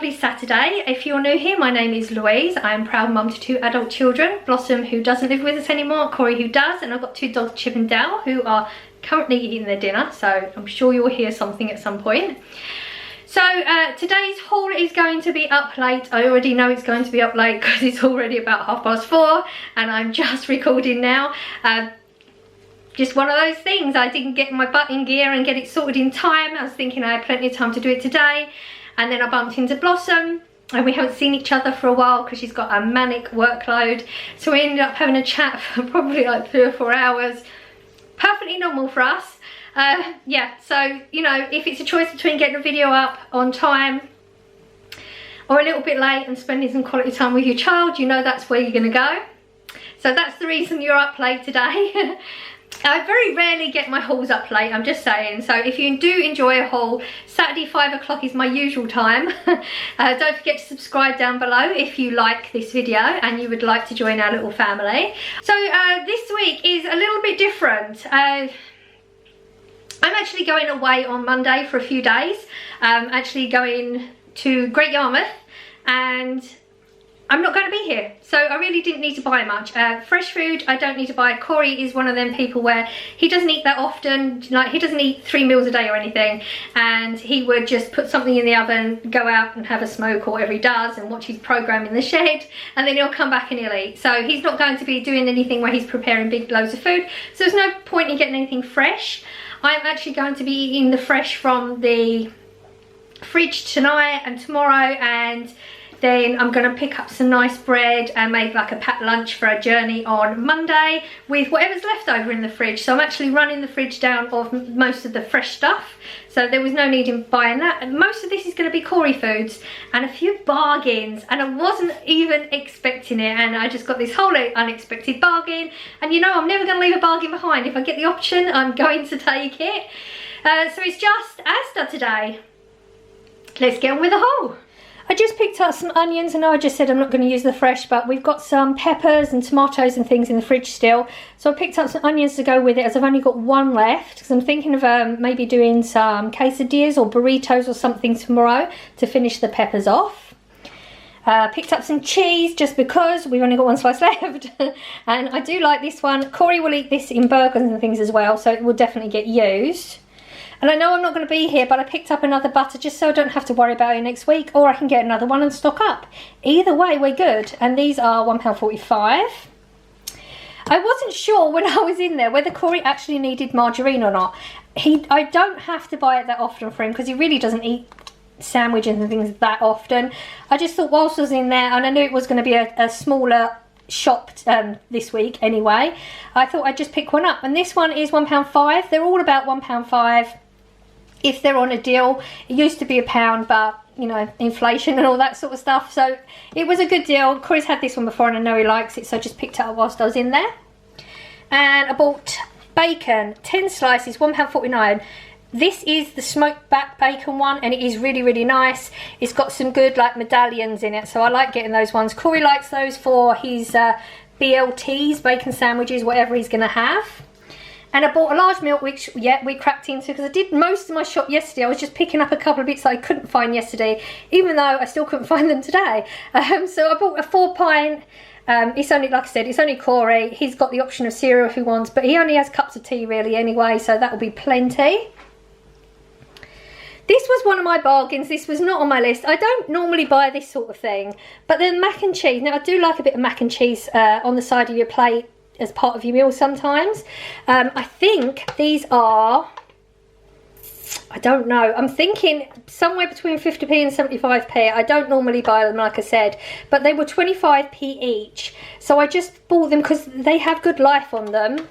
lovely Saturday. If you're new here, my name is Louise. I am proud mum to 2 adult children, Blossom, who doesn't live with us anymore, Corey, who does, and I've got 2 dogs, Chip and Dale, who are currently eating their dinner, so I'm sure you'll hear something at some point. So today's haul is going to be up late. I already know it's going to be up late because it's already about 4:30 and I'm just recording now. Just one of those things. I didn't get my butt in gear and get it sorted in time. I was thinking I had plenty of time to do it today, and then I bumped into Blossom and we haven't seen each other for a while because she's got a manic workload, so we ended up having a chat for probably like 3 or 4 hours. Perfectly normal for us. Yeah, so you know, if it's a choice between getting a video up on time or a little bit late and spending some quality time with your child, you know that's where you're gonna go. So that's the reason you're up late today. I very rarely get my hauls up late, I'm just saying. So if you do enjoy a haul, Saturday 5 o'clock is my usual time. Don't forget to subscribe down below if you like this video and you would like to join our little family. So this week is a little bit different. I'm actually going away on Monday for a few days. Actually going to Great Yarmouth, and I'm not going to be here, so I really didn't need to buy much. Fresh food I don't need to buy. Corey is one of them people where he doesn't eat that often, like he doesn't eat 3 meals a day or anything, and he would just put something in the oven, go out and have a smoke or whatever he does and watch his programme in the shed, and then he'll come back and he'll eat. So he's not going to be doing anything where he's preparing big loads of food, so there's no point in getting anything fresh. I'm actually going to be eating the fresh from the fridge tonight and tomorrow, and then I'm going to pick up some nice bread and make like a packed lunch for a journey on Monday with whatever's left over in the fridge. So I'm actually running the fridge down of most of the fresh stuff, so there was no need in buying that. And most of this is going to be Corey foods and a few bargains, and I wasn't even expecting it, and I just got this whole unexpected bargain. And you know, I'm never going to leave a bargain behind. If I get the option, I'm going to take it. So it's just Asda today. Let's get on with the haul. I just picked up some onions. I know I just said I'm not going to use the fresh, but we've got some peppers and tomatoes and things in the fridge still. So I picked up some onions to go with it, as I've only got 1 left, because I'm thinking of maybe doing some quesadillas or burritos or something tomorrow to finish the peppers off. Picked up some cheese just because we've only got 1 slice left. And I do like this one. Corey will eat this in burgers and things as well, so it will definitely get used. And I know I'm not going to be here, but I picked up another butter just so I don't have to worry about it next week, or I can get another one and stock up. Either way, we're good. And these are £1.45. I wasn't sure when I was in there whether Corey actually needed margarine or not. I don't have to buy it that often for him because he really doesn't eat sandwiches and things that often. I just thought whilst I was in there, and I knew it was going to be a smaller shop this week anyway, I thought I'd just pick one up. And this one is £1.5. They're all about £1.5. If they're on a deal. It used to be £1, but you know, inflation and all that sort of stuff, so it was a good deal. Corey's had this one before and I know he likes it, so I just picked it up whilst I was in there. And I bought bacon, 10 slices, £1.49. This is the smoked back bacon one, and it is really, really nice. It's got some good like medallions in it, so I like getting those ones. Corey likes those for his BLTs, bacon sandwiches, whatever he's gonna have. And I bought a large milk, which, yeah, we cracked into because I did most of my shop yesterday. I was just picking up a couple of bits that I couldn't find yesterday, even though I still couldn't find them today. So I bought a 4 pint. It's only, like I said, it's only Corey. He's got the option of cereal if he wants, but he only has cups of tea really anyway, so that will be plenty. This was one of my bargains. This was not on my list. I don't normally buy this sort of thing, but the mac and cheese. Now, I do like a bit of mac and cheese on the side of your plate as part of your meal sometimes. I think these are, I don't know, I'm thinking somewhere between 50p and 75p. I don't normally buy them, like I said, but they were 25p each, so I just bought them because they have good life on them.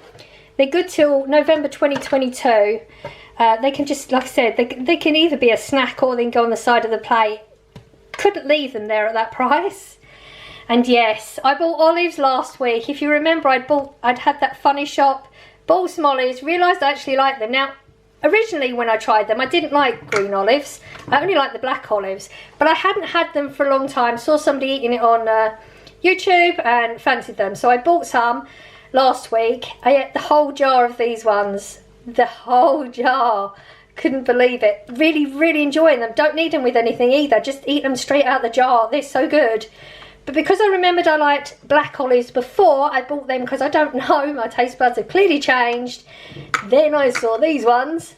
They're good till November 2022. They can just, like I said, they can either be a snack or they can go on the side of the plate. Couldn't leave them there at that price. And yes, I bought olives last week. If you remember, I'd had that funny shop, bought some olives, realised I actually liked them. Now, originally when I tried them, I didn't like green olives. I only liked the black olives. But I hadn't had them for a long time. Saw somebody eating it on YouTube and fancied them. So I bought some last week. I ate the whole jar of these ones. The whole jar. couldn't believe it. Really, really enjoying them. Don't need them with anything either. Just eat them straight out the jar. They're so good. But because I remembered I liked black olives before, I bought them because I don't know. My taste buds have clearly changed. Then I saw these ones.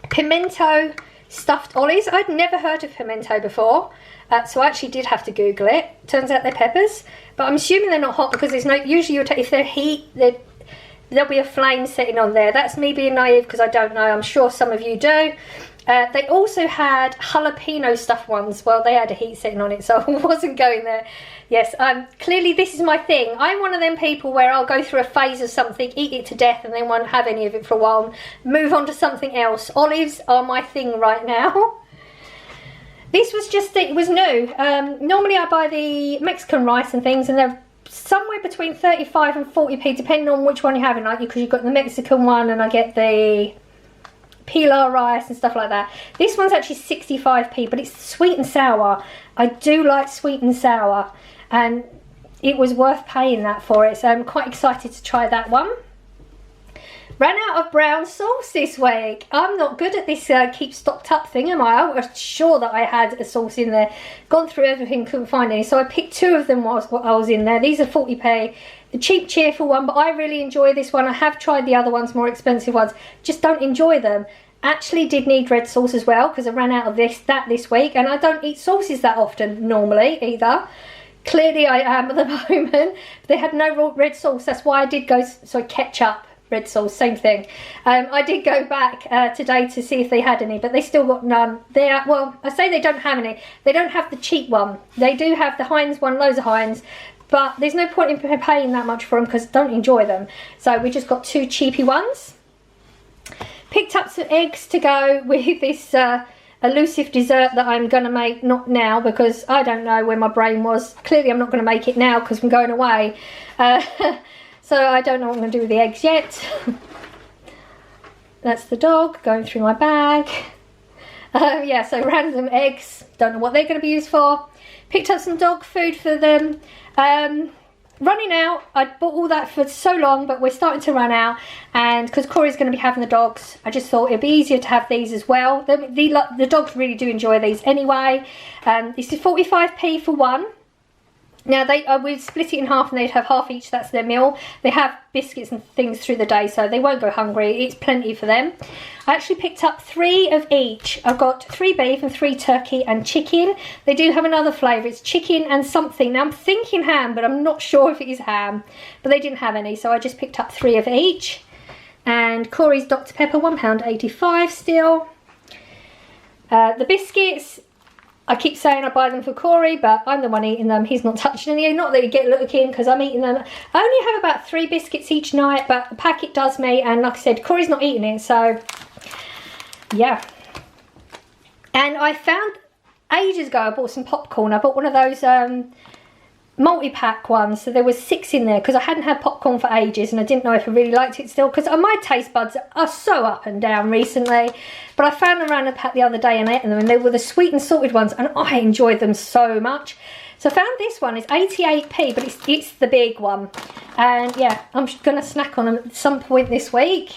Pimento stuffed olives. I'd never heard of pimento before. So I actually did have to Google it. Turns out they're peppers. But I'm assuming they're not hot because there's no... Usually if they're heat, there'll be a flame sitting on there. That's me being naive because I don't know. I'm sure some of you do. They also had jalapeno stuffed ones. Well, they had a heat sitting on it, so I wasn't going there. Yes, clearly this is my thing. I'm one of them people where I'll go through a phase of something, eat it to death, and then won't have any of it for a while, and move on to something else. Olives are my thing right now. This was just, it was new. Normally I buy the Mexican rice and things, and they're somewhere between 35 and 40p, depending on which one you're having, like, because you've got the Mexican one, and I get the pilar rice and stuff like that. This one's actually 65p, but it's sweet and sour. I do like sweet and sour, and it was worth paying that for it, so I'm quite excited to try that one. Ran out of brown sauce this week. I'm not good at this keep stocked up thing, am I? I was sure that I had a sauce in there. Gone through everything, couldn't find any, so I picked two of them whilst I was in there. These are 40p. The cheap, cheerful one, but I really enjoy this one. I have tried the other ones, more expensive ones. Just don't enjoy them. Actually did need red sauce as well, because I ran out of this week, and I don't eat sauces that often normally either. Clearly I am at the moment. They had no red sauce, that's why I did go, so ketchup. Red sauce, same thing. I did go back today to see if they had any, but they still got none. They are, well, I say they don't have any. They don't have the cheap one. They do have the Heinz one, loads of Heinz, but there's no point in paying that much for them because I don't enjoy them. So we just got two cheapy ones. Picked up some eggs to go with this elusive dessert that I'm going to make, not now because I don't know where my brain was. Clearly I'm not going to make it now because I'm going away. So I don't know what I'm going to do with the eggs yet. That's the dog going through my bag. Yeah, so random eggs. Don't know what they're going to be used for. Picked up some dog food for them. Running out. I bought all that for so long, but we're starting to run out. And because Corey's going to be having the dogs, I just thought it'd be easier to have these as well. The dogs really do enjoy these anyway. This is 45p for one. Now we'd split it in half and they'd have half each, that's their meal. They have biscuits and things through the day, so they won't go hungry. It's plenty for them. I actually picked up 3 of each. I've got 3 beef and 3 turkey and chicken. They do have another flavour, it's chicken and something. Now I'm thinking ham, but I'm not sure if it is ham. But they didn't have any, so I just picked up 3 of each. And Corey's Dr Pepper, £1.85 still. The biscuits, I keep saying I buy them for Corey, but I'm the one eating them. He's not touching any. Not that you get looking because I'm eating them. I only have about 3 biscuits each night, but the packet does me. And like I said, Corey's not eating it, so yeah. And I found ages ago, I bought some popcorn. I bought one of those multi-pack ones, so there was 6 in there because I hadn't had popcorn for ages and I didn't know if I really liked it still because my taste buds are so up and down recently. But I found them around a pack the other day and ate them, and they were the sweet and salted ones, and I enjoyed them so much. So I found this one. It's 88p, but it's the big one, and yeah, I'm going to snack on them at some point this week.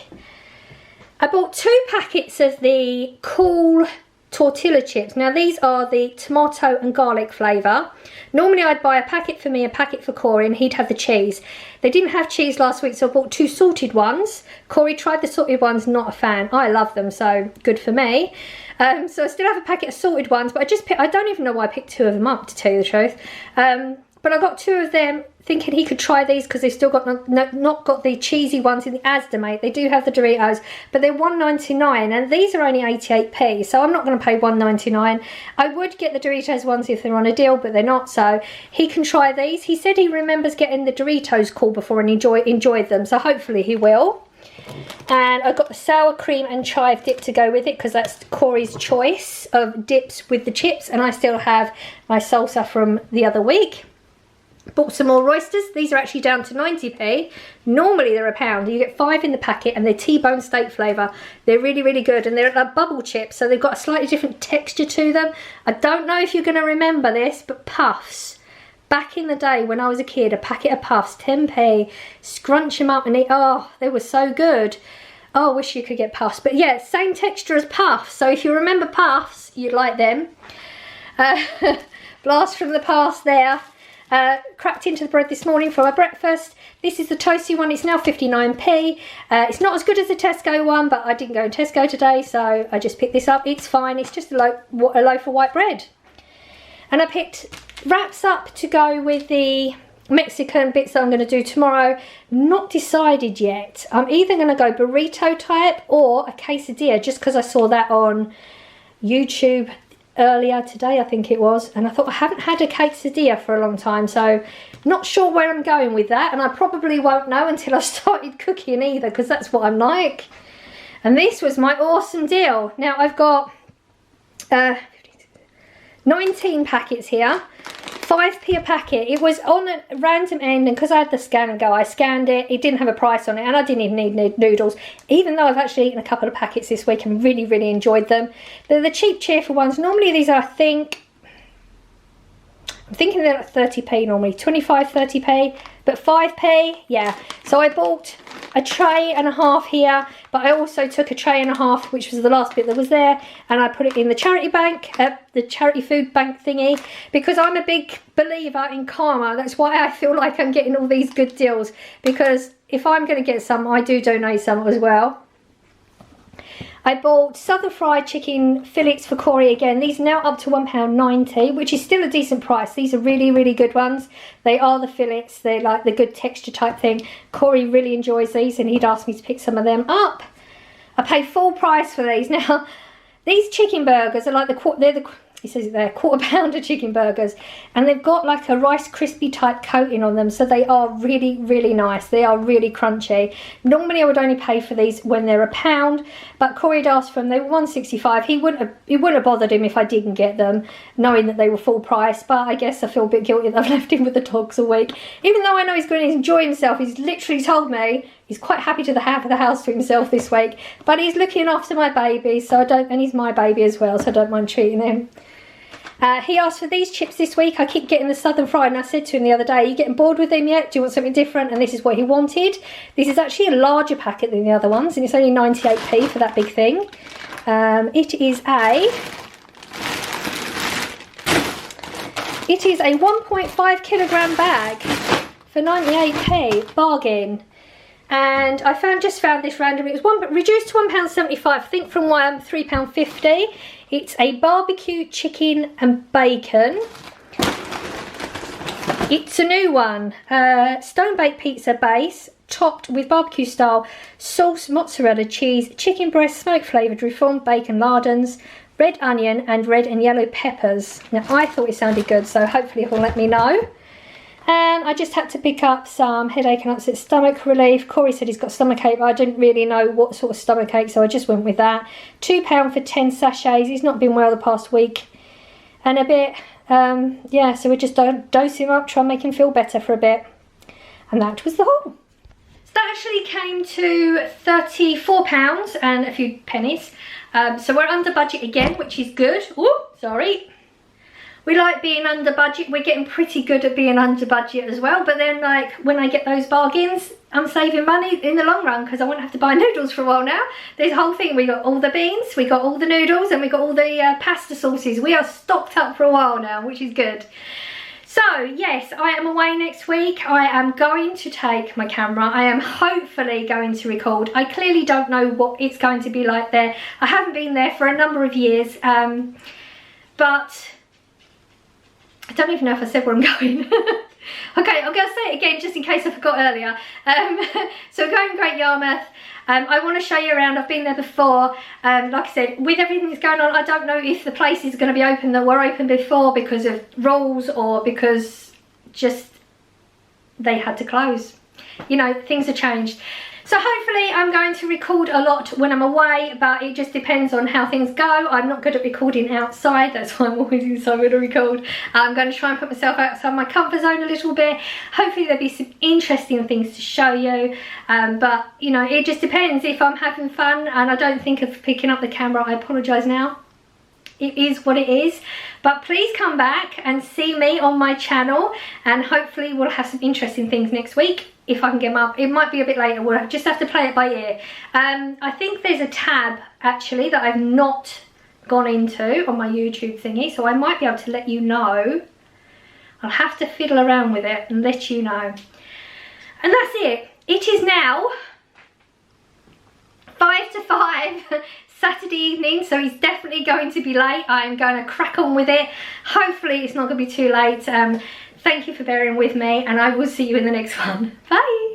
I bought 2 packets of the Cool tortilla chips. Now these are the tomato and garlic flavour. Normally I'd buy a packet for me, a packet for Corey, and he'd have the cheese. They didn't have cheese last week, so I bought 2 salted ones. Corey tried the salted ones, not a fan. I love them, so good for me. So I still have a packet of salted ones, but I don't even know why I picked 2 of them up, to tell you the truth. But I got 2 of them thinking he could try these because they've still got not got the cheesy ones in the Asda, mate. They do have the Doritos, but they're $1.99 and these are only 88p, so I'm not going to pay $1.99. I would get the Doritos ones if they're on a deal, but they're not, so he can try these. He said he remembers getting the Doritos Cool before and enjoyed them, so hopefully he will. And I got the sour cream and chive dip to go with it because that's Corey's choice of dips with the chips, and I still have my salsa from the other week. Bought some more oysters. These are actually down to 90p. Normally they're £1. You get 5 in the packet and they're T-bone steak flavour. They're really, really good, and they're like bubble chips, so they've got a slightly different texture to them. I don't know if you're going to remember this, but Puffs. Back in the day when I was a kid, a packet of Puffs, 10p, scrunch them up and eat. Oh, they were so good. Oh, I wish you could get puffs. But yeah, same texture as puffs. So if you remember puffs, you'd like them. Blast from the past there. Cracked into the bread this morning for my breakfast. This is the toasty one. It's now 59p. It's not as good as the Tesco one, but I didn't go in Tesco today, so I just picked this up. It's fine. It's just a loaf of white bread. And I picked wraps up to go with the Mexican bits that I'm going to do tomorrow. Not decided yet. I'm either going to go burrito type or a quesadilla, just because I saw that on YouTube earlier today, I think it was, and I thought I haven't had a quesadilla for a long time, so not sure where I'm going with that, and I probably won't know until I started cooking either, because that's what I'm like. And this was my awesome deal. Now I've got 19 packets here, 5p a packet. It was on a random end, and because I had the scan and go, I scanned it. It didn't have a price on it, and I didn't even need noodles, even though I've actually eaten a couple of packets this week and really, really enjoyed them. They're the cheap, cheerful ones. Normally these are, I'm thinking they're at 30p normally, 25, 30p, but 5p, yeah. So I bought a tray and a half here, but I also took a tray and a half, which was the last bit that was there, and I put it in the charity bank, the charity food bank thingy, because I'm a big believer in karma. That's why I feel like I'm getting all these good deals, because if I'm going to get some, I do donate some as well. I bought southern fried chicken fillets for Corey again. These are now up to £1.90, which is still a decent price. These are really, really good ones. They are the fillets. They're like the good texture type thing. Corey really enjoys these, and he'd asked me to pick some of them up. I paid full price for these. Now, these chicken burgers are like he says it there, quarter pounder chicken burgers, and they've got like a Rice Krispie type coating on them, so they are really, really nice. They are really crunchy. Normally I would only pay for these when they're £1, but Corey had asked for them. They were £1.65. It wouldn't have bothered him if I didn't get them, knowing that they were full price, but I guess I feel a bit guilty that I've left him with the dogs a week. Even though I know he's going to enjoy himself, he's literally told me he's quite happy to have the house to himself this week, but he's looking after my baby, so and he's my baby as well, so I don't mind treating him. He asked for these chips this week. I keep getting the southern fried, and I said to him the other day, are you getting bored with them yet? Do you want something different? And this is what he wanted. This is actually a larger packet than the other ones, and it's only 98p for that big thing. It is a 1.5 kilogram bag for 98p, bargain. And I just found this randomly. It was reduced to £1.75, I think, from £3.50. It's a barbecue chicken and bacon. It's a new one. Stone baked pizza base, topped with barbecue style sauce, mozzarella cheese, chicken breast, smoke flavoured reformed bacon lardons, red onion and red and yellow peppers. Now I thought it sounded good, so hopefully he'll let me know. And I just had to pick up some headache and upset stomach relief. Corey said he's got stomachache, but I didn't really know what sort of stomachache, so I just went with that. £2 for 10 sachets. He's not been well the past week and a bit. Yeah, so we just dose him up, try and make him feel better for a bit. And that was the haul. So that actually came to £34 and a few pennies. So we're under budget again, which is good. Oh, sorry. We like being under budget. We're getting pretty good at being under budget as well. But then, like, when I get those bargains, I'm saving money in the long run because I won't have to buy noodles for a while now. This whole thing, we got all the beans, we got all the noodles, and we got all the pasta sauces. We are stocked up for a while now, which is good. So, yes, I am away next week. I am going to take my camera. I am hopefully going to record. I clearly don't know what it's going to be like there. I haven't been there for a number of years, but I don't even know if I said where I'm going. Okay, I'm going to say it again just in case I forgot earlier. So we're going to Great Yarmouth. I want to show you around. I've been there before. Like I said, with everything that's going on, I don't know if the places are going to be open that were open before because of rules or because just they had to close. You know, things have changed. So hopefully I'm going to record a lot when I'm away, but it just depends on how things go. I'm not good at recording outside, that's why I'm always inside to record. I'm going to try and put myself outside my comfort zone a little bit. Hopefully there'll be some interesting things to show you, but you know, it just depends. If I'm having fun and I don't think of picking up the camera, I apologise now. it is what it is. But please come back and see me on my channel, and hopefully we'll have some interesting things next week. If I can get them up, it might be a bit later, we'll just have to play it by ear. I think there's a tab actually that I've not gone into on my YouTube thingy, so I might be able to let you know. I'll have to fiddle around with it and let you know. And that's it. It is now 5 to 5 Saturday evening, so it's definitely going to be late. I'm going to crack on with it. Hopefully it's not going to be too late. Thank you for bearing with me, and I will see you in the next one. Bye.